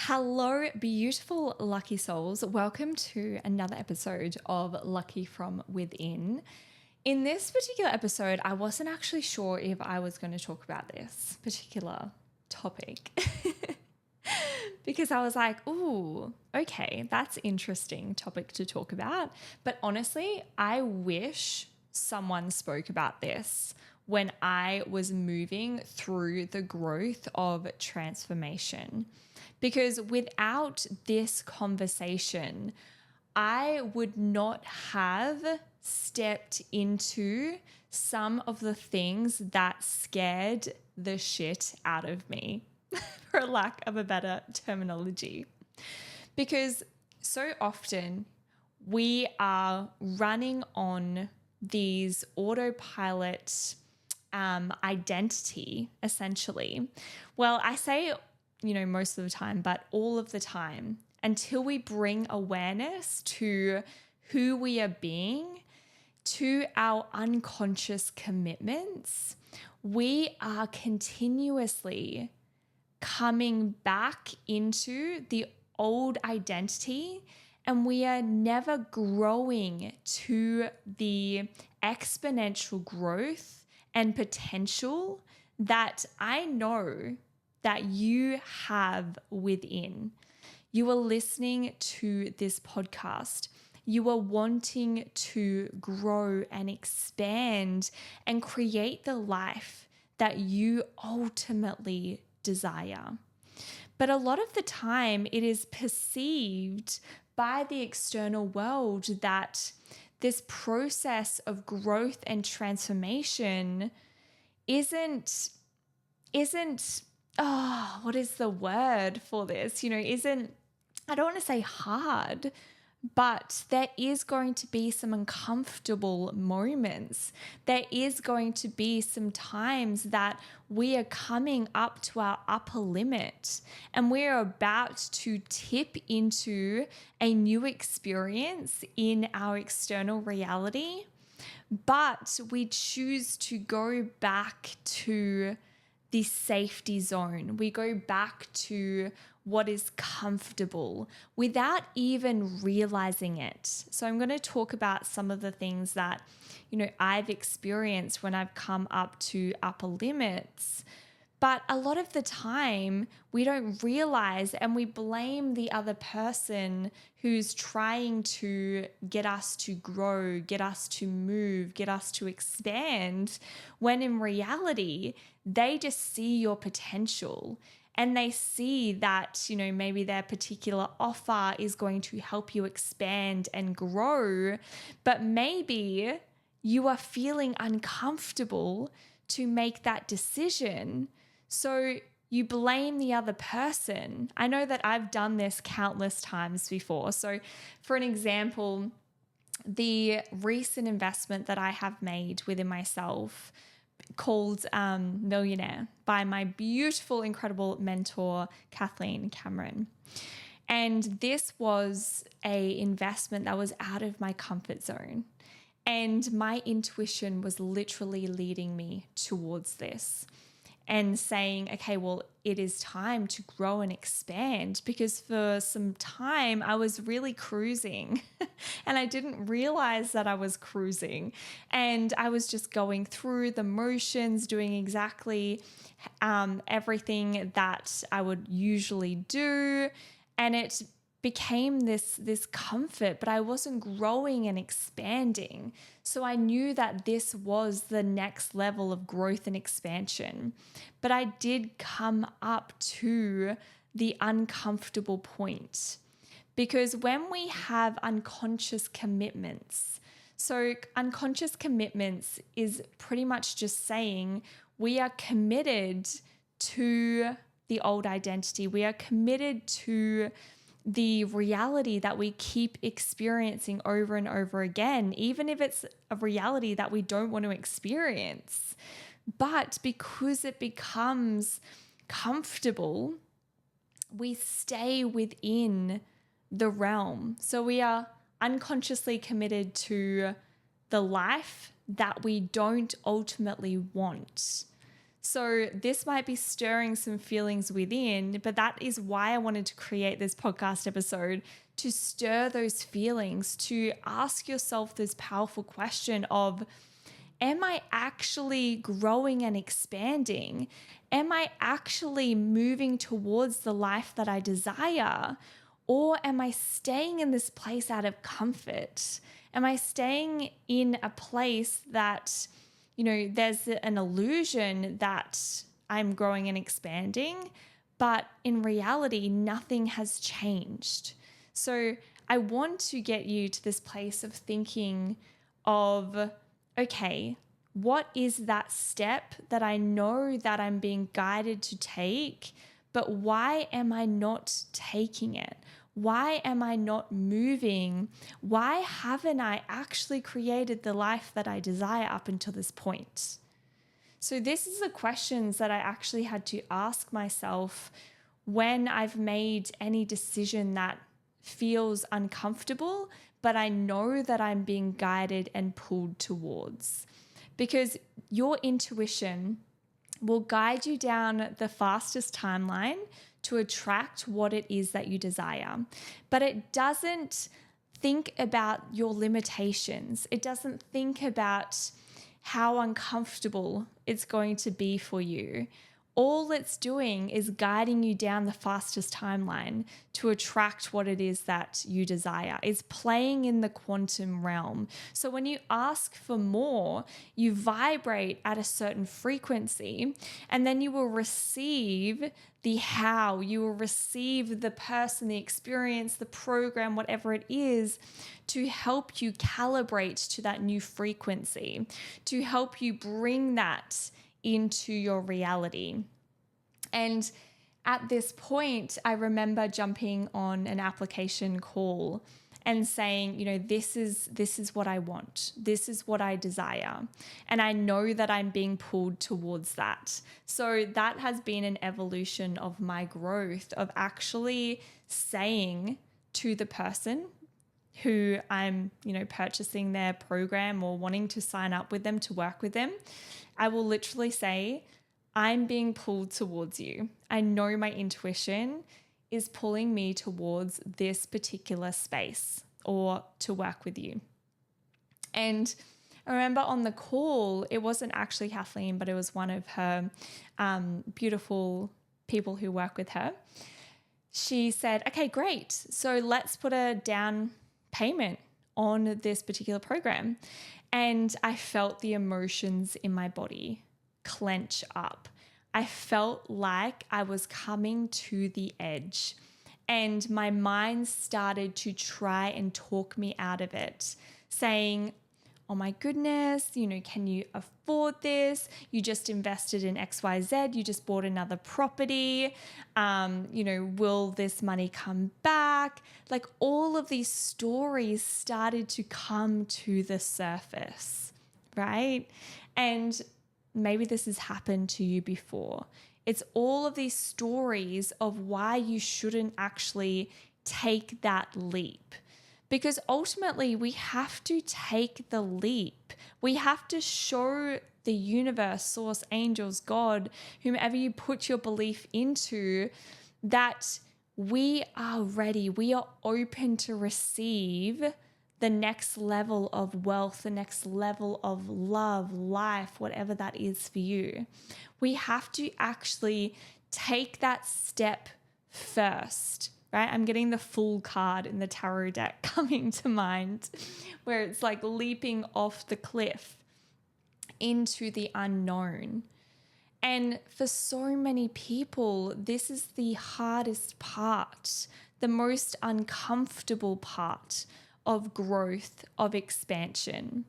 Hello, beautiful lucky souls. Welcome to another episode of Lucky from Within. In this particular episode, I wasn't actually sure if I was going to talk about this particular topic because I was like, ooh, okay, that's interesting topic to talk about. But honestly, I wish someone spoke about this when I was moving through the growth of transformation. Because without this conversation, I would not have stepped into some of the things that scared the shit out of me, for lack of a better terminology. Because so often we are running on these autopilot identity, essentially. Well, I say most of the time, but all of the time, until we bring awareness to who we are being, to our unconscious commitments, we are continuously coming back into the old identity, and we are never growing to the exponential growth and potential that I know that you have within. You are listening to this podcast. You are wanting to grow and expand and create the life that you ultimately desire. But a lot of the time, it is perceived by the external world that this process of growth and transformation isn't what is the word for this? I don't want to say hard, but there is going to be some uncomfortable moments. There is going to be some times that we are coming up to our upper limit and we're about to tip into a new experience in our external reality, but we choose to go back to the safety zone. We go back to what is comfortable without even realizing it. So I'm going to talk about some of the things that, I've experienced when I've come up to upper limits. But a lot of the time we don't realize and we blame the other person who's trying to get us to grow, get us to move, get us to expand, when in reality, they just see your potential and they see that, maybe their particular offer is going to help you expand and grow, but maybe you are feeling uncomfortable to make that decision. So you blame the other person. I know that I've done this countless times before. So for an example, the recent investment that I have made within myself called Millionaire by my beautiful, incredible mentor, Kathleen Cameron. And this was a investment that was out of my comfort zone. And my intuition was literally leading me towards this and saying, okay, well, it is time to grow and expand, because for some time I was really cruising and I didn't realize that I was cruising, and I was just going through the motions, doing exactly everything that I would usually do. And it became this comfort, but I wasn't growing and expanding. So I knew that this was the next level of growth and expansion. But I did come up to the uncomfortable point, because when we have unconscious commitments, so unconscious commitments is pretty much just saying we are committed to the old identity. We are committed to the reality that we keep experiencing over and over again, even if it's a reality that we don't want to experience. But because it becomes comfortable, we stay within the realm. So we are unconsciously committed to the life that we don't ultimately want. So this might be stirring some feelings within, but that is why I wanted to create this podcast episode, to stir those feelings, to ask yourself this powerful question of, am I actually growing and expanding? Am I actually moving towards the life that I desire? Or am I staying in this place out of comfort? Am I staying in a place that, there's an illusion that I'm growing and expanding, but in reality, nothing has changed. So I want to get you to this place of thinking of, okay, what is that step that I know that I'm being guided to take, but why am I not taking it? Why am I not moving? Why haven't I actually created the life that I desire up until this point? So this is the questions that I actually had to ask myself when I've made any decision that feels uncomfortable, but I know that I'm being guided and pulled towards. Because your intuition will guide you down the fastest timeline to attract what it is that you desire. But it doesn't think about your limitations. It doesn't think about how uncomfortable it's going to be for you. All it's doing is guiding you down the fastest timeline to attract what it is that you desire. It's playing in the quantum realm. So when you ask for more, you vibrate at a certain frequency, and then you will receive the how, you will receive the person, the experience, the program, whatever it is, to help you calibrate to that new frequency, to help you bring that into your reality. And at this point, I remember jumping on an application call and saying, this is what I want. This is what I desire. And I know that I'm being pulled towards that. So that has been an evolution of my growth, of actually saying to the person who I'm, purchasing their program or wanting to sign up with them to work with them, I will literally say, I'm being pulled towards you. I know my intuition is pulling me towards this particular space or to work with you. And I remember on the call, it wasn't actually Kathleen, but it was one of her beautiful people who work with her. She said, okay, great. So let's put a down payment on this particular program. And I felt the emotions in my body clench up. I felt like I was coming to the edge, and my mind started to try and talk me out of it, saying, oh my goodness, can you afford this? You just invested in XYZ. You just bought another property. Will this money come back? Like, all of these stories started to come to the surface, right? And maybe this has happened to you before. It's all of these stories of why you shouldn't actually take that leap. Because ultimately, we have to take the leap. We have to show the universe, source, angels, God, whomever you put your belief into, that we are ready. We are open to receive the next level of wealth, the next level of love, life, whatever that is for you. We have to actually take that step first. Right? I'm getting the Fool card in the tarot deck coming to mind, where it's like leaping off the cliff into the unknown. And for so many people, this is the hardest part, the most uncomfortable part of growth, of expansion.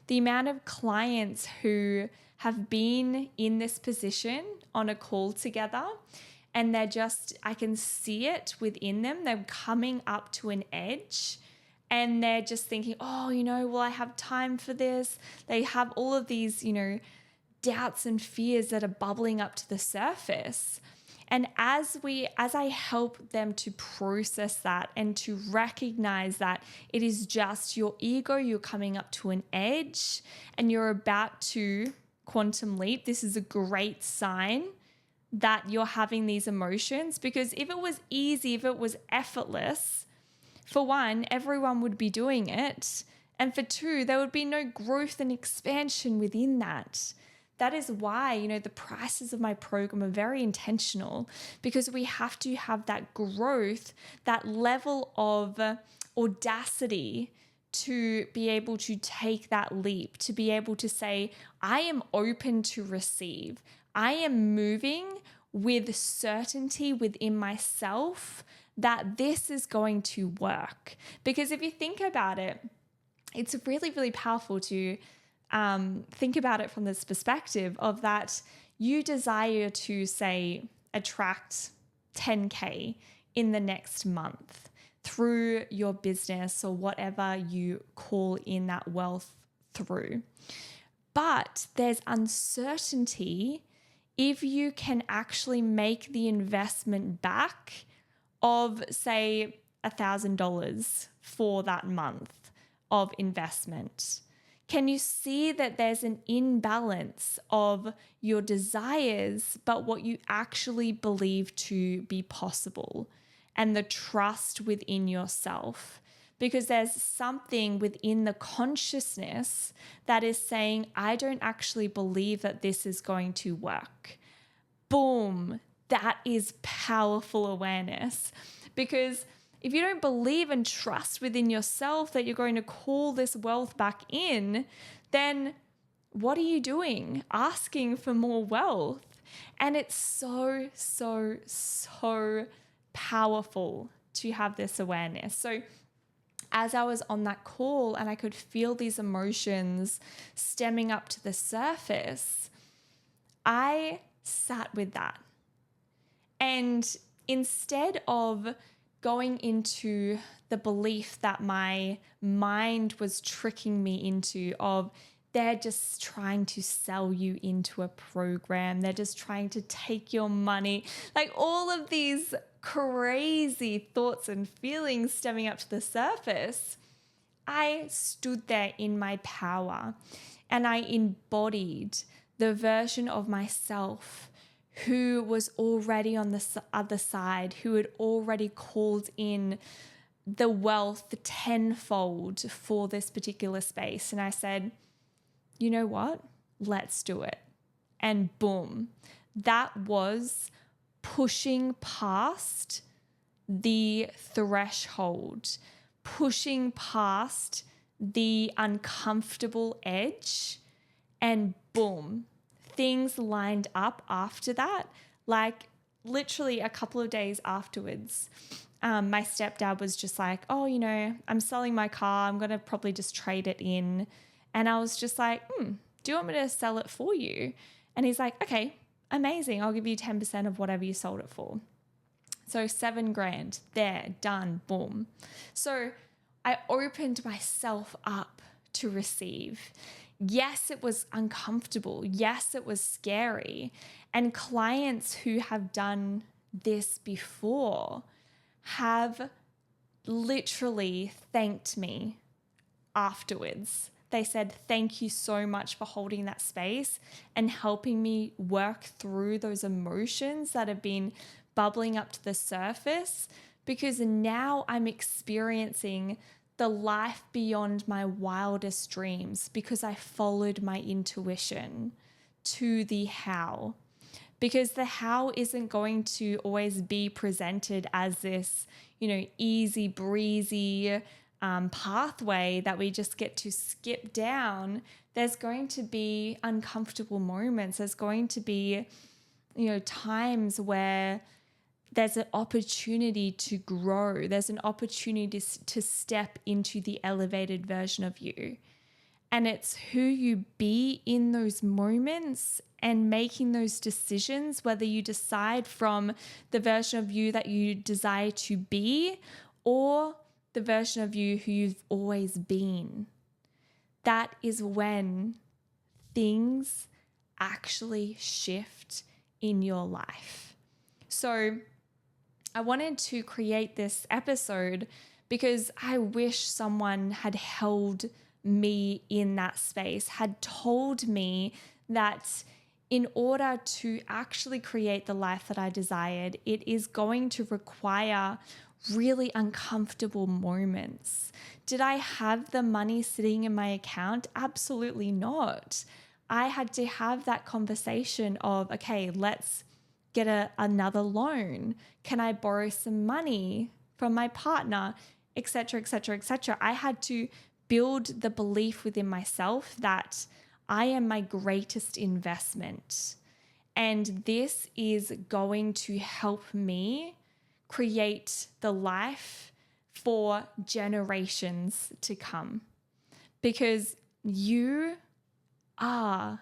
The amount of clients who have been in this position on a call together, and they're just, I can see it within them. They're coming up to an edge, and they're just thinking, oh, will I have time for this? They have all of these, doubts and fears that are bubbling up to the surface. And as I help them to process that and to recognize that it is just your ego, you're coming up to an edge and you're about to quantum leap, this is a great sign that you're having these emotions, because if it was easy, if it was effortless, for one, everyone would be doing it. And for two, there would be no growth and expansion within that. That is why, the prices of my program are very intentional, because we have to have that growth, that level of audacity to be able to take that leap, to be able to say, I am open to receive. I am moving with certainty within myself that this is going to work. Because if you think about it, it's really, really powerful to think about it from this perspective of that you desire to, say, attract 10K in the next month through your business or whatever you call in that wealth through. But there's uncertainty if you can actually make the investment back of, say, $1,000 for that month of investment. Can you see that there's an imbalance of your desires, but what you actually believe to be possible, and the trust within yourself? Because there's something within the consciousness that is saying, I don't actually believe that this is going to work. Boom. That is powerful awareness. Because if you don't believe and trust within yourself that you're going to call this wealth back in, then what are you doing? Asking for more wealth. And it's so, so, so powerful to have this awareness. So as I was on that call and I could feel these emotions stemming up to the surface, I sat with that. And instead of going into the belief that my mind was tricking me into of they're just trying to sell you into a program, they're just trying to take your money, like all of these crazy thoughts and feelings stemming up to the surface, I stood there in my power and I embodied the version of myself who was already on the other side, who had already called in the wealth tenfold for this particular space. And I said, you know what? Let's do it. And boom, that was pushing past the threshold, pushing past the uncomfortable edge, and boom, things lined up after that. Like literally a couple of days afterwards, my stepdad was just like, oh, I'm selling my car. I'm going to probably just trade it in. And I was just like, do you want me to sell it for you? And he's like, okay, amazing. I'll give you 10% of whatever you sold it for. So $7,000 there, done, boom. So I opened myself up to receive. Yes, it was uncomfortable. Yes, it was scary. And clients who have done this before have literally thanked me afterwards. They said, thank you so much for holding that space and helping me work through those emotions that have been bubbling up to the surface, because now I'm experiencing the life beyond my wildest dreams because I followed my intuition to the how. Because the how isn't going to always be presented as this, easy breezy pathway that we just get to skip down. There's going to be uncomfortable moments. There's going to be, times where there's an opportunity to grow. There's an opportunity to step into the elevated version of you. And it's who you be in those moments and making those decisions, whether you decide from the version of you that you desire to be or the version of you who you've always been. That is when things actually shift in your life. So I wanted to create this episode because I wish someone had held me in that space, had told me that in order to actually create the life that I desired, it is going to require really uncomfortable moments. Did I have the money sitting in my account? Absolutely not. I had to have that conversation of, okay, let's get another loan. Can I borrow some money from my partner, etc., etc., etc. I had to build the belief within myself that I am my greatest investment. And this is going to help me create the life for generations to come. Because you are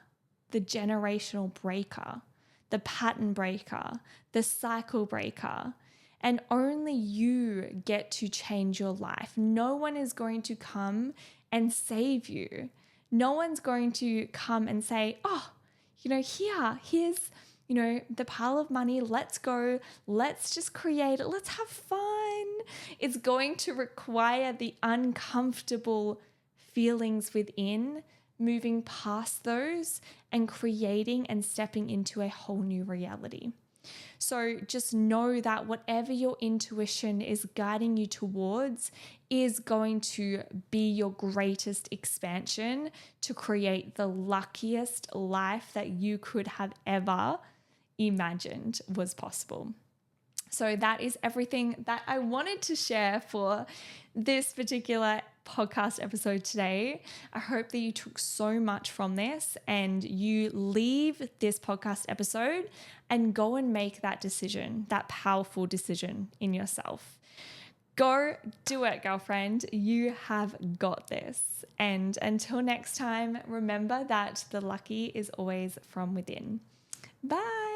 the generational breaker, the pattern breaker, the cycle breaker. And only you get to change your life. No one is going to come and save you. No one's going to come and say, oh, here's, the pile of money. Let's go. Let's just create it. Let's have fun. It's going to require the uncomfortable feelings within, moving past those and creating and stepping into a whole new reality. So just know that whatever your intuition is guiding you towards is going to be your greatest expansion to create the luckiest life that you could have ever imagined was possible. So that is everything that I wanted to share for this particular podcast episode today. I hope that you took so much from this and you leave this podcast episode and go and make that decision, that powerful decision in yourself. Go do it, girlfriend. You have got this. And until next time, remember that the lucky is always from within. Bye.